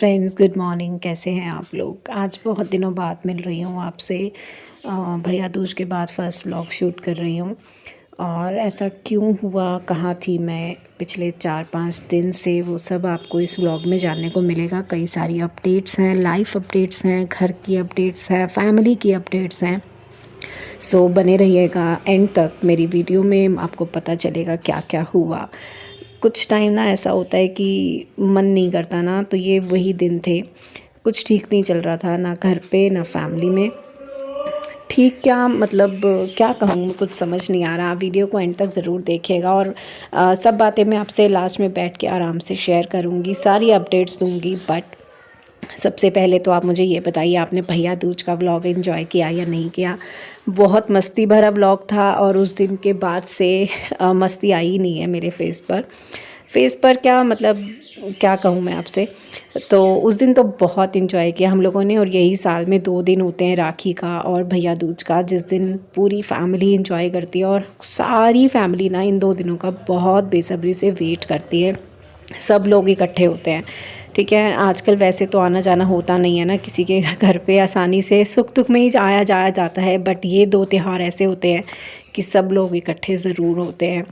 Friends, good morning. कैसे हैं आप लोग? आज बहुत दिनों बाद मिल रही हूँ आपसे। भैया दूज के बाद फर्स्ट व्लॉग शूट कर रही हूँ। और ऐसा क्यों हुआ, कहाँ थी मैं पिछले 4-5 दिन से, वो सब आपको इस व्लॉग में जानने को मिलेगा। कई सारी अपडेट्स हैं, लाइफ अपडेट्स हैं, घर की अपडेट्स हैं, फैमिली की अपडेट्स हैं। सो बने रहिएगा एंड तक मेरी वीडियो में, आपको पता चलेगा क्या क्या हुआ। कुछ टाइम ना ऐसा होता है कि मन नहीं करता ना, तो ये वही दिन थे। कुछ ठीक नहीं चल रहा था, ना घर पे ना फैमिली में। ठीक क्या मतलब, क्या कहूँ, कुछ समझ नहीं आ रहा। वीडियो को एंड तक ज़रूर देखिएगा और सब बातें मैं आपसे लास्ट में बैठ के आराम से शेयर करूँगी, सारी अपडेट्स दूँगी। बट सबसे पहले तो आप मुझे ये बताइए, आपने भैया दूज का व्लॉग एंजॉय किया या नहीं किया? बहुत मस्ती भरा व्लॉग था और उस दिन के बाद से मस्ती आई ही नहीं है मेरे फेस पर क्या मतलब, क्या कहूँ मैं आपसे। तो उस दिन तो बहुत इन्जॉय किया हम लोगों ने। और यही साल में 2 दिन होते हैं, राखी का और भैया दूज का, जिस दिन पूरी फैमिली इन्जॉय करती है। और सारी फैमिली ना इन 2 दिनों का बहुत बेसब्री से वेट करती है। सब लोग इकट्ठे होते हैं। ठीक है, आजकल वैसे तो आना जाना होता नहीं है ना किसी के घर पे आसानी से, सुख दुख में ही आया जाया जाता है। बट ये 2 त्यौहार ऐसे होते हैं कि सब लोग इकट्ठे ज़रूर होते हैं।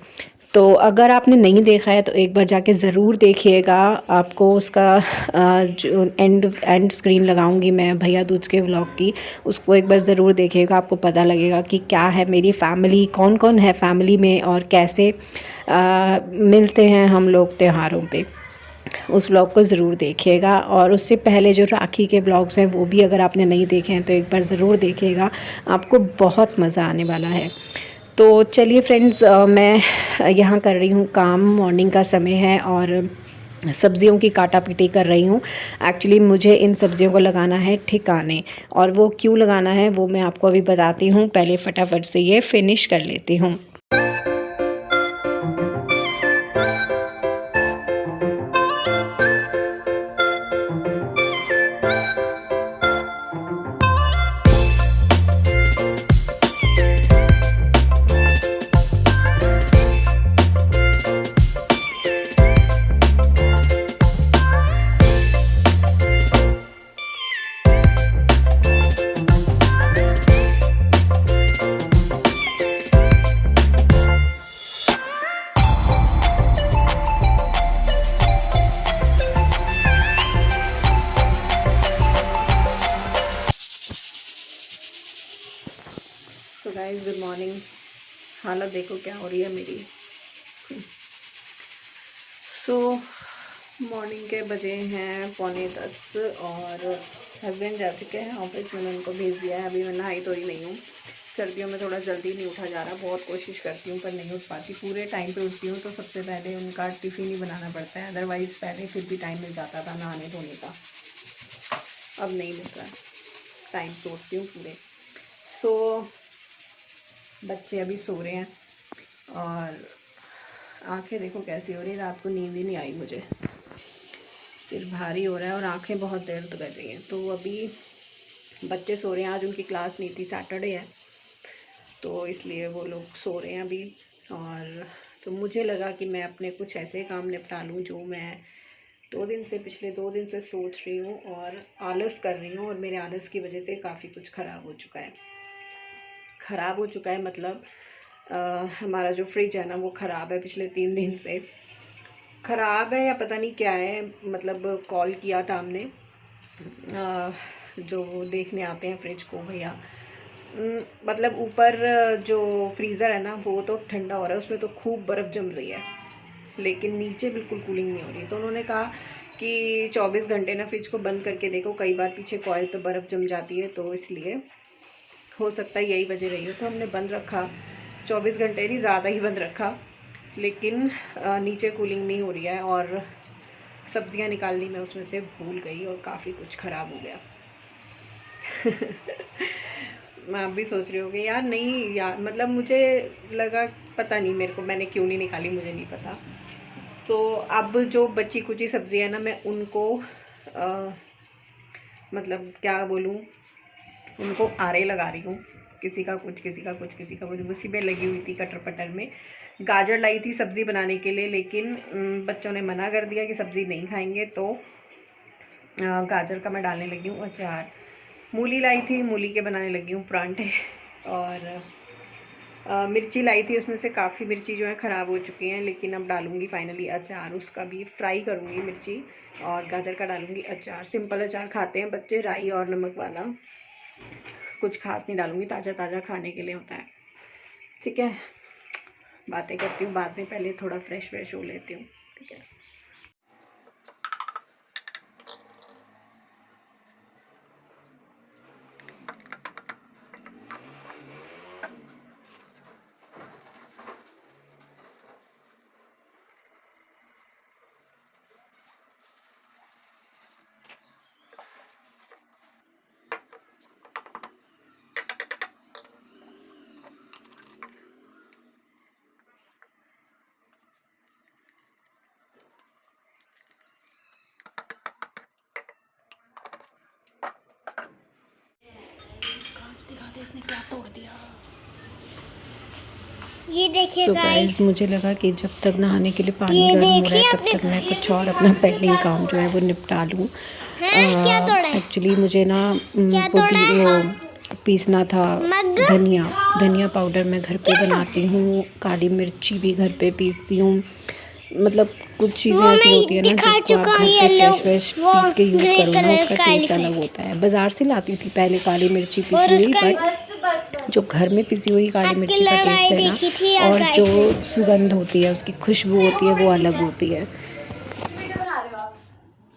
तो अगर आपने नहीं देखा है तो एक बार जाके ज़रूर देखिएगा। आपको उसका जो एंड स्क्रीन लगाऊंगी मैं भैया दूज के व्लॉग की, उसको एक बार ज़रूर देखिएगा। आपको पता लगेगा कि क्या है मेरी फैमिली, कौन कौन है फैमिली में और कैसे मिलते हैं हम लोग त्योहारों पे। उस व्लॉग को ज़रूर देखिएगा। और उससे पहले जो राखी के व्लॉग्स हैं वो भी अगर आपने नहीं देखे हैं तो एक बार ज़रूर देखिएगा, आपको बहुत मज़ा आने वाला है। तो चलिए फ्रेंड्स, मैं यहाँ कर रही हूँ काम, मॉर्निंग का समय है और सब्जियों की काटा पीटी कर रही हूँ। एक्चुअली मुझे इन सब्जियों को लगाना है ठिकाने, और वो क्यों लगाना है वो मैं आपको अभी बताती हूँ। पहले फटाफट से ये फिनिश कर लेती हूँ। तो गाइस, गुड मॉर्निंग। हालत देखो क्या हो रही है मेरी। तो मॉर्निंग के बजे हैं 9:45 और हस्बैंड जा चुके हैं ऑफिस में। मैंने उनको भेज दिया है। अभी मैं नहाई धोई नहीं हूँ। सर्दियों में थोड़ा जल्दी नहीं उठा जा रहा। बहुत कोशिश करती हूँ पर नहीं उठ पाती। पूरे टाइम पे उठती हूँ तो सबसे पहले उनका टिफ़िन ही बनाना पड़ता है। अदरवाइज़ पहले फिर भी टाइम मिल जाता था नहाने धोने का। अब नहीं मिल रहा टाइम, तो उठती हूँ पूरे। सो बच्चे अभी सो रहे हैं और आंखें देखो कैसी हो रही है। रात को नींद ही नहीं आई मुझे, सिर भारी हो रहा है और आंखें बहुत दर्द कर रही हैं। तो अभी बच्चे सो रहे हैं। आज उनकी क्लास नहीं थी, सैटरडे है तो इसलिए वो लोग सो रहे हैं अभी। और तो मुझे लगा कि मैं अपने कुछ ऐसे काम निपटा लूँ जो मैं पिछले 2 दिन से सोच रही हूँ और आलस कर रही हूँ। और मेरे आलस की वजह से काफ़ी कुछ ख़राब हो चुका है। मतलब हमारा जो फ्रिज है ना वो ख़राब है। पिछले 3 दिन से ख़राब है या पता नहीं क्या है। मतलब कॉल किया था हमने, जो देखने आते हैं फ्रिज को भैया। मतलब ऊपर जो फ्रीज़र है ना वो तो ठंडा हो रहा है, उसमें तो खूब बर्फ़ जम रही है, लेकिन नीचे बिल्कुल कूलिंग नहीं हो रही। तो उन्होंने कहा कि 24 घंटे ना फ्रिज को बंद करके देखो, कई बार पीछे कॉइल पे बर्फ़ जम जाती है, तो इसलिए हो सकता है यही वजह रही हो। तो हमने बंद रखा, 24 घंटे नहीं, ज़्यादा ही बंद रखा, लेकिन नीचे कूलिंग नहीं हो रही है। और सब्जियां निकालनी मैं उसमें से भूल गई और काफ़ी कुछ ख़राब हो गया। मैं अब भी सोच रही हूँ कि यार नहीं यार, मतलब मुझे लगा, पता नहीं मेरे को, मैंने क्यों नहीं निकाली मुझे नहीं पता। तो अब जो बची कुची सब्ज़ी है ना, मैं उनको मतलब क्या बोलूँ, उनको आरे लगा रही हूँ। किसी का कुछ, किसी का कुछ, किसी का कुछ, उसी में लगी हुई थी। कटर पटर में गाजर लाई थी सब्ज़ी बनाने के लिए, लेकिन बच्चों ने मना कर दिया कि सब्ज़ी नहीं खाएंगे, तो गाजर का मैं डालने लगी हूँ अचार। मूली लाई थी, मूली के बनाने लगी हूँ परांठे। और मिर्ची लाई थी, उसमें से काफ़ी मिर्ची जो है ख़राब हो चुकी हैं, लेकिन अब डालूँगी फाइनली अचार। उसका भी फ्राई करूँगी मिर्ची, और गाजर का डालूँगी अचार। सिंपल अचार खाते हैं बच्चे, राई और नमक वाला, कुछ खास नहीं डालूँगी, ताज़ा ताज़ा खाने के लिए होता है। ठीक है, बातें करती हूँ बाद में, पहले थोड़ा फ्रेश हो लेती हूँ। ठीक है, दिखाते इसने क्या तोड़ दिया। ये देखिए गाइस, मुझे लगा कि जब तक नहाने के लिए पानी गर्म हो रहा है तब तक मैं कुछ और अपना पेंडिंग काम जो है वो निपटा लूँ। एक्चुअली मुझे ना वो पीसना था धनिया पाउडर। मैं घर पे बनाती हूँ, काली मिर्ची भी घर पे पीसती हूँ। मतलब कुछ चीज़ें ऐसी होती है ना जिसको आप घर पे फ्रेश पीस के यूज़ करो ना, उसका टेस्ट अलग होता है। बाज़ार से लाती थी पहले काली मिर्ची पिसी हुई, बट जो घर में पिसी हुई काली मिर्ची का टेस्ट है ना, और जो सुगंध होती है, उसकी खुशबू होती है, वो अलग होती है।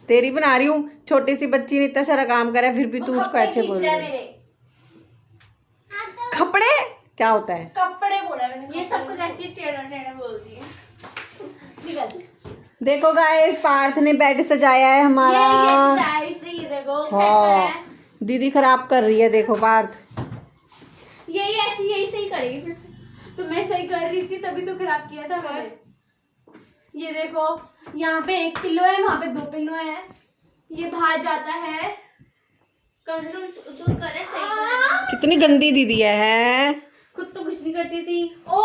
तेरी बना रही हूँ, छोटी सी बच्ची ने इतना सारा काम करा फिर भी तू उसको अच्छे बोल रही है। कपड़े क्या होता है? कपड़े बोला मैंने, ये सब कुछ ऐसे टेढ़ा बोलती है। देखो गाइस, पार्थ ने बेड सजाया है हमारा। ये देखो, हाँ, दीदी खराब कर रही है, देखो पार्थ। यही सही करेगी फिर से। तो मैं सही कर रही थी तभी तो खराब किया था मैंने। ये देखो, यहाँ पे 1 पिल्लो है, वहाँ पे 2 पिल्लो है, ये बाहर जाता है। कम से कम जो करे सही करे। कितनी गंदी दीदी है। खुद तो कुछ नहीं करती थी। ओ,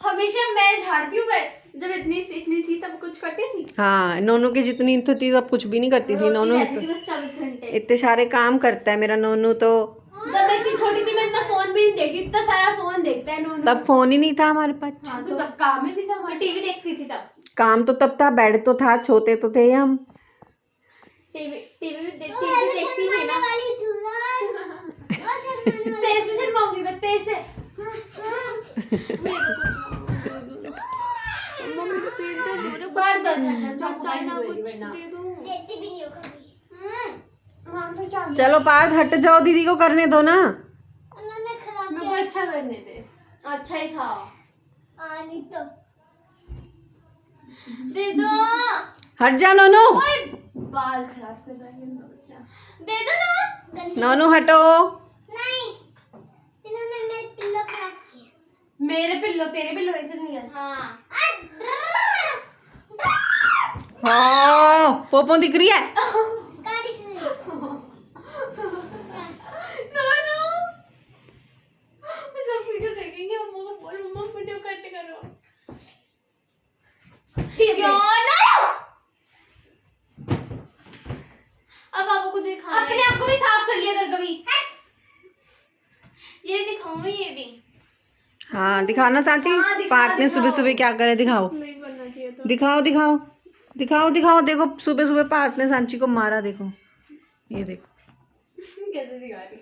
हमेशा मैं झाड़ती हूँ बेड। जब इतनी थी तब कुछ करती थी। हाँ, नोनू की जितनी तो थी तब कुछ भी नहीं करती थी। नोनू तो 24 घंटे इतने सारे काम करता है मेरा नोनू। तो जब मैं इतनी छोटी थी मैं इतना फोन भी नहीं देखती, इतना सारा फोन देखता है नोनू। तब फोन ही नहीं था हमारे पास। हाँ, तो तब काम ही नहीं था, तो टीवी देखती थी तब। काम तो तब था, बेड तो था, छोटे तो थे हम। टीवी देखती थी ना। तेरे से शर्माऊंगी मैं, तेरे से। मम्मी को पेट दर्द हो रहा है, बार बस चाइना कुछ दे दो। देती भी नहीं हो कभी। चलो पार्थ हट जाओ, दीदी को करने दो ना। मेरे को अच्छा करने दे। अच्छा ही था। नहीं तो दे दो। हट जा नोनू, बाल खराब कर रहा है बच्चा। दे दो ना नोनू, हटो। नहीं, इन्होंने मेरे पिल्लो खराब किए। मेरे पिल्लो तेरे पिल्लो ऐसे नहीं है। हाँ, हाँ, पोपो दिख रही है। कहाँ दिख रही है? नोनू, सब वीडियो देखेंगे, मम्मा को बोल मम्मा वीडियो कट करो। अब आपको दिखा, अपने आप को भी साफ कर लिया कर कभी। ये दिखाओ, ये भी। हाँ दिखाना सांची। हाँ, पार्थ ने सुबह सुबह क्या करे, दिखाओ। नहीं बनना चाहिए तो। दिखाओ दिखाओ दिखाओ दिखाओ, देखो सुबह सुबह पार्थ ने सांची को मारा, देखो ये देखो। कैसे दिखा रही।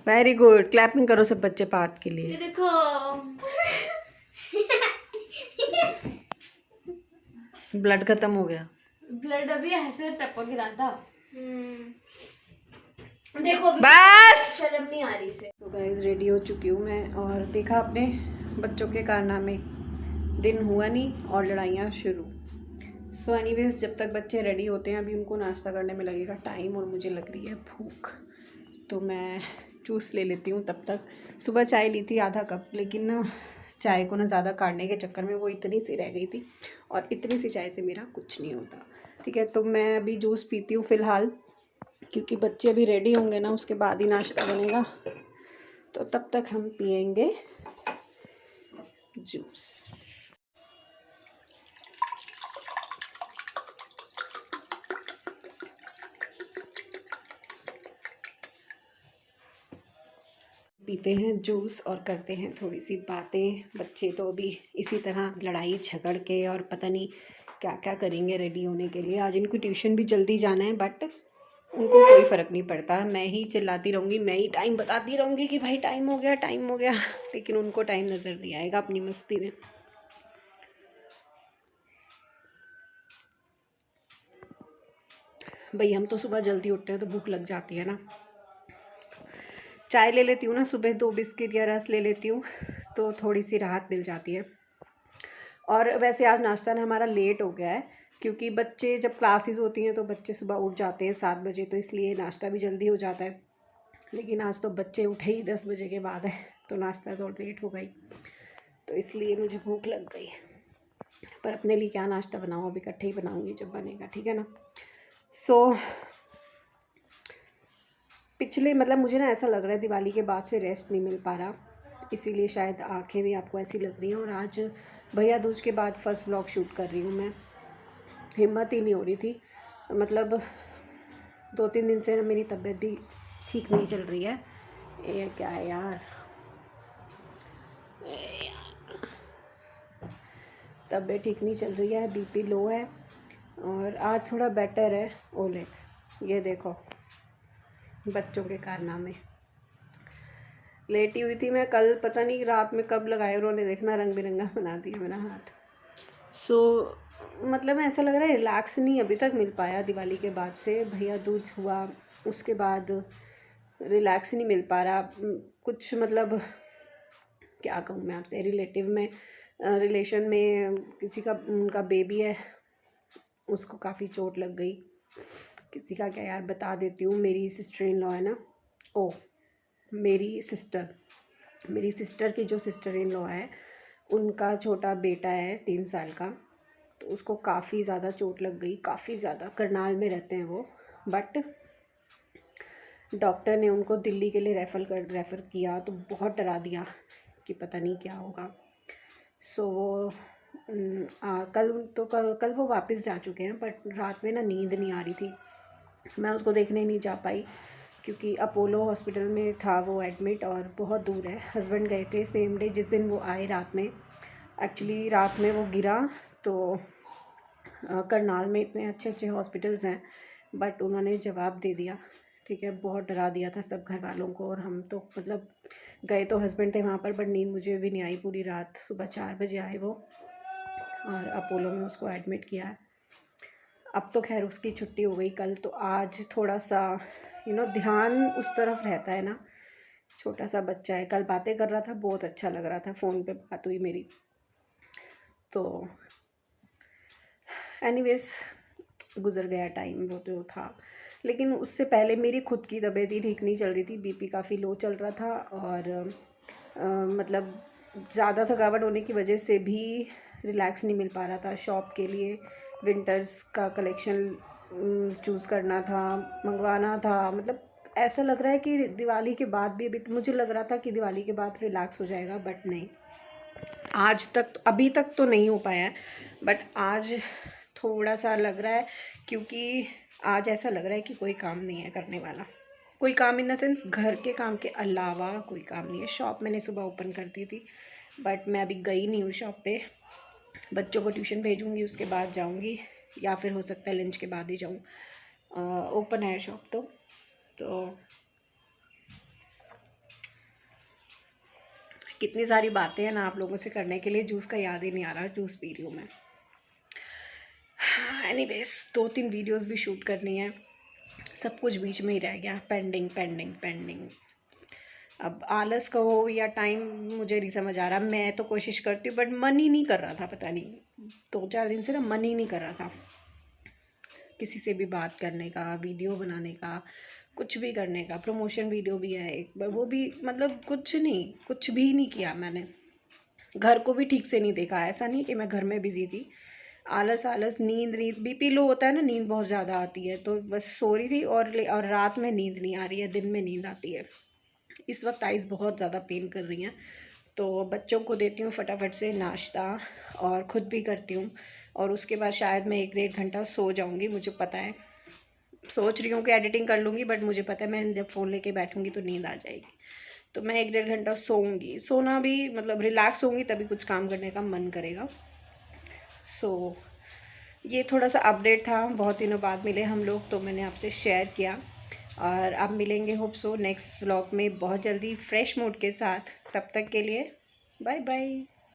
वेरी गुड, क्लैपिंग करो सब बच्चे पार्थ के लिए। ये देखो। ब्लड खत्म हो गया। ब्लड अभी ऐसे टपक गिरा था। देखो बस, शर्म नहीं आ रही इसे। तो गाइस रेडी हो चुकी हूँ मैं, और देखा अपने बच्चों के कारनामे, दिन हुआ नहीं और लड़ाइयाँ शुरू। सो एनीवेज, जब तक बच्चे रेडी होते हैं अभी उनको नाश्ता करने में लगेगा टाइम, और मुझे लग रही है भूख, तो मैं जूस ले लेती हूँ तब तक। सुबह चाय ली थी आधा कप, लेकिन ना चाय को ना ज़्यादा काटने के चक्कर में वो इतनी सी रह गई थी, और इतनी सी चाय से मेरा कुछ नहीं होता। ठीक है, तो मैं अभी जूस पीती हूँ फ़िलहाल, क्योंकि बच्चे अभी रेडी होंगे ना, उसके बाद ही नाश्ता बनेगा, तो तब तक हम पियेंगे जूस। पीते हैं जूस और करते हैं थोड़ी सी बातें। बच्चे तो अभी इसी तरह लड़ाई झगड़ के और पता नहीं क्या क्या करेंगे रेडी होने के लिए। आज इनको ट्यूशन भी जल्दी जाना है, बट उनको कोई फ़र्क नहीं पड़ता। मैं ही चिल्लाती रहूँगी, मैं ही टाइम बताती रहूँगी कि भाई टाइम हो गया, टाइम हो गया, लेकिन उनको टाइम नज़र नहीं आएगा अपनी मस्ती में। भाई हम तो सुबह जल्दी उठते हैं तो भूख लग जाती है ना। चाय ले लेती हूँ ना सुबह, 2 बिस्किट या रस ले लेती हूँ तो थोड़ी सी राहत मिल जाती है। और वैसे आज नाश्ता ना हमारा लेट हो गया है, क्योंकि बच्चे जब क्लासेस होती हैं तो बच्चे सुबह उठ जाते हैं 7 बजे, तो इसलिए नाश्ता भी जल्दी हो जाता है। लेकिन आज तो बच्चे उठे ही 10 बजे के बाद है, तो नाश्ता तो लेट हो गई, तो इसलिए मुझे भूख लग गई। पर अपने लिए क्या नाश्ता बनाऊँ, अभी इकट्ठे ही बनाऊँगी जब बनेगा, ठीक है ना। सो पिछले मतलब मुझे ना ऐसा लग रहा है दिवाली के बाद से रेस्ट नहीं मिल पा रहा, इसीलिए शायद आंखें भी आपको ऐसी लग रही हैं। और आज भैया दूज के बाद फर्स्ट व्लॉग शूट कर रही हूँ मैं। हिम्मत ही नहीं हो रही थी, मतलब 2-3 दिन से मेरी तबीयत भी ठीक नहीं चल रही है। ये क्या है यार, तबीयत ठीक नहीं चल रही है, बीपी लो है। और आज थोड़ा बेटर है। ओले ये देखो बच्चों के कारनामे। लेटी हुई थी मैं कल, पता नहीं रात में कब लगाए उन्होंने, देखना रंग बिरंगा बना दिया मेरा हाथ। सो मतलब ऐसा लग रहा है रिलैक्स नहीं अभी तक मिल पाया दिवाली के बाद से। भैया दूज हुआ उसके बाद रिलैक्स नहीं मिल पा रहा। कुछ मतलब क्या कहूँ मैं आपसे, रिलेशन में किसी का उनका बेबी है, उसको काफ़ी चोट लग गई। किसी का क्या यार बता देती हूँ, मेरी सिस्टर इन लॉ है ना, मेरी सिस्टर की जो सिस्टर इन लॉ है उनका छोटा बेटा है 3 साल का, तो उसको काफ़ी ज़्यादा चोट लग गई, काफ़ी ज़्यादा। करनाल में रहते हैं वो, बट डॉक्टर ने उनको दिल्ली के लिए रेफ़र किया, तो बहुत डरा दिया कि पता नहीं क्या होगा। सो वो कल वो वापस जा चुके हैं, बट रात में ना नींद नहीं आ रही थी। मैं उसको देखने नहीं जा पाई क्योंकि अपोलो हॉस्पिटल में था वो एडमिट, और बहुत दूर है। हस्बैंड गए थे सेम डे जिस दिन वो आए रात में। एक्चुअली रात में वो गिरा, तो करनाल में इतने अच्छे अच्छे हॉस्पिटल्स हैं, बट उन्होंने जवाब दे दिया, ठीक है। बहुत डरा दिया था सब घर वालों को, और हम तो मतलब गए तो हस्बैंड थे वहाँ पर, बट नींद मुझे भी नहीं आई पूरी रात। सुबह 4 बजे आए वो, और अपोलो में उसको एडमिट किया है। अब तो खैर उसकी छुट्टी हो गई कल, तो आज थोड़ा सा ध्यान उस तरफ रहता है ना। छोटा सा बच्चा है, कल बातें कर रहा था, बहुत अच्छा लग रहा था, फ़ोन पे बात हुई मेरी। तो एनीवेज गुज़र गया टाइम, वो जो था। लेकिन उससे पहले मेरी खुद की तबीयत ही ठीक नहीं चल रही थी, बीपी काफ़ी लो चल रहा था, और मतलब ज़्यादा थकावट होने की वजह से भी रिलैक्स नहीं मिल पा रहा था। शॉप के लिए विंटर्स का कलेक्शन चूज़ करना था, मंगवाना था। मतलब ऐसा लग रहा है कि दिवाली के बाद भी, अभी मुझे लग रहा था कि दिवाली के बाद रिलैक्स हो जाएगा, बट नहीं, आज तक अभी तक तो नहीं हो पाया है। बट आज थोड़ा सा लग रहा है, क्योंकि आज ऐसा लग रहा है कि कोई काम नहीं है करने वाला। कोई काम इन द सेंस घर के काम के अलावा कोई काम नहीं है। शॉप मैंने सुबह ओपन कर दी थी, बट मैं अभी गई नहीं हूँ शॉप पे। बच्चों को ट्यूशन भेजूँगी, उसके बाद जाऊँगी, या फिर हो सकता है लंच के बाद ही जाऊँ। ओपन है शॉप तो कितनी सारी बातें हैं ना आप लोगों से करने के लिए। जूस का याद ही नहीं आ रहा, जूस पी रही हूँ मैं। एनीवेज 2-3 वीडियोस भी शूट करनी है, सब कुछ बीच में ही रह गया, पेंडिंग। अब आलस का हो या टाइम मुझे नहीं समझ आ रहा। मैं तो कोशिश करती हूँ, बट मन ही नहीं कर रहा था, पता नहीं 2-4 दिन से ना मन ही नहीं कर रहा था किसी से भी बात करने का, वीडियो बनाने का, कुछ भी करने का। प्रमोशन वीडियो भी है एक बार, वो भी मतलब कुछ भी नहीं किया मैंने। घर को भी ठीक से नहीं देखा। ऐसा नहीं कि मैं घर में बिज़ी थी, आलस, नींद बीपी लो होता है ना, नींद बहुत ज़्यादा आती है, तो बस सो रही थी, और रात में नींद नहीं आ रही है, दिन में नींद आती है। इस वक्त आइज़ बहुत ज़्यादा पेन कर रही हैं, तो बच्चों को देती हूँ फटाफट से नाश्ता, और ख़ुद भी करती हूँ, और उसके बाद शायद मैं 1-1.5 घंटा सो जाऊँगी। मुझे पता है, सोच रही हूँ कि एडिटिंग कर लूँगी, बट मुझे पता है मैं जब फ़ोन लेके बैठूँगी तो नींद आ जाएगी। तो मैं 1-1.5 घंटा सोऊंगी। सोना भी मतलब रिलैक्स होंगी तभी कुछ काम करने का मन करेगा। सो ये थोड़ा सा अपडेट था, बहुत दिनों बाद मिले हम लोग तो मैंने आपसे शेयर किया। और अब मिलेंगे होप सो नेक्स्ट व्लॉग में बहुत जल्दी फ्रेश मूड के साथ। तब तक के लिए बाय बाय।